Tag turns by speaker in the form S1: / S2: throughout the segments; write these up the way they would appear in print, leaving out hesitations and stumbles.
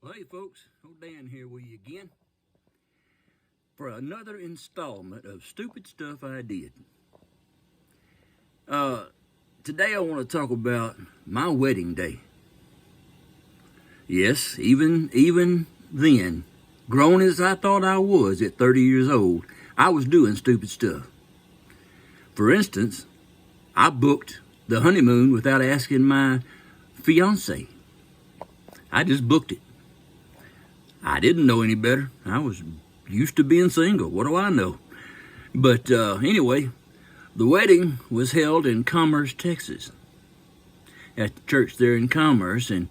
S1: Well, hey folks, old Dan here with you again for another installment of Stupid Stuff I Did. Today I want to talk about my wedding day. Yes, even then, grown as I thought I was at 30 years old, I was doing stupid stuff. For instance, I booked the honeymoon without asking my fiance. I just booked it. I didn't know any better. I was used to being single. What do I know? But anyway, the wedding was held in Commerce, Texas, at the church there in Commerce. And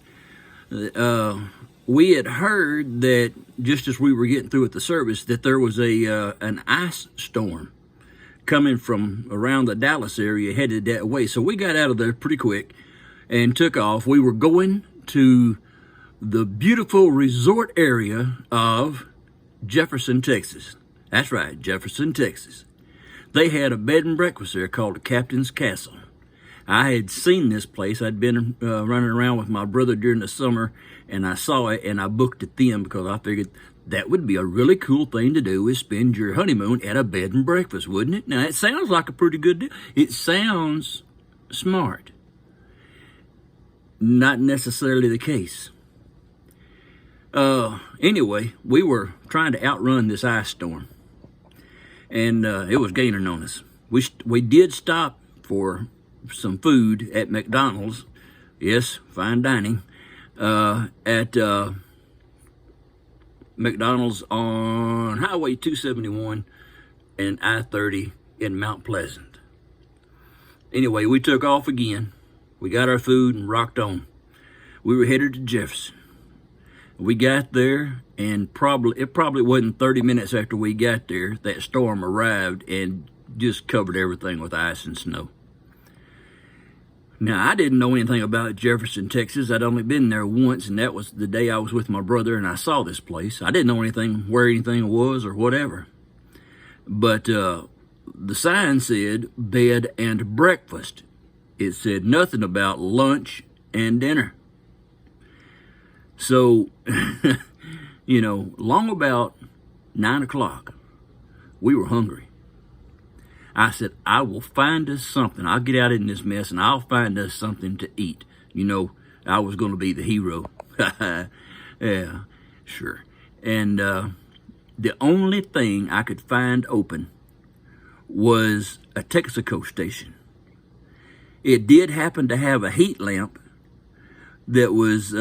S1: we had heard that just as we were getting through with the service, that there was an ice storm coming from around the Dallas area, headed that way. So we got out of there pretty quick and took off. We were going to the beautiful resort area of Jefferson, Texas. That's right, Jefferson, Texas. They had a bed and breakfast there called the Captain's Castle. I had seen this place. I'd been running around with my brother during the summer, and I saw it, and I booked it then because I figured that would be a really cool thing to do, is spend your honeymoon at a bed and breakfast, wouldn't it? Now, it sounds like a pretty good deal. It sounds smart. Not necessarily the case. Anyway, we were trying to outrun this ice storm, and it was gaining on us. We did stop for some food at McDonald's. Yes, fine dining. At McDonald's on Highway 271 and I-30 in Mount Pleasant. Anyway, we took off again. We got our food and rocked on. We were headed to Jefferson. We got there, and it probably wasn't 30 minutes after we got there, that storm arrived and just covered everything with ice and snow. Now, I didn't know anything about Jefferson, Texas. I'd only been there once, and that was the day I was with my brother, and I saw this place. I didn't know where anything was or whatever. But the sign said bed and breakfast. It said nothing about lunch and dinner. So, long about 9 o'clock, we were hungry. I said, I will find us something. I'll get out in this mess and I'll find us something to eat. I was going to be the hero. Yeah, sure. And the only thing I could find open was a Texaco station. It did happen to have a heat lamp that was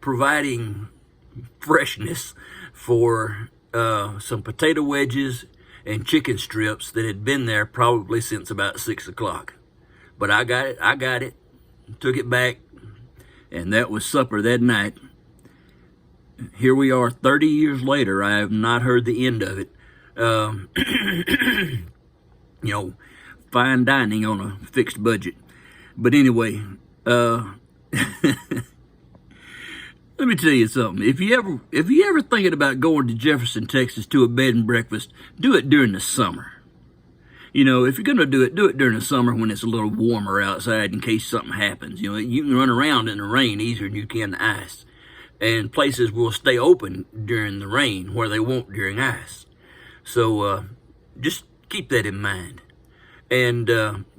S1: providing freshness for some potato wedges and chicken strips that had been there probably since about 6 o'clock. But I got it, took it back, and that was supper that night. Here we are 30 years later. I have not heard the end of it. Fine dining on a fixed budget. But anyway, let me tell you something. If you ever thinking about going to Jefferson, Texas to a bed and breakfast, do it during the summer. If you're gonna do it during the summer when it's a little warmer outside in case something happens. You can run around in the rain easier than you can the ice. And places will stay open during the rain where they won't during ice. So just keep that in mind. And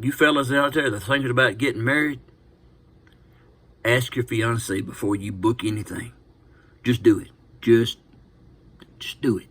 S1: you fellas out there that are thinking about getting married, ask your fiance before you book anything. Just do it. Just do it.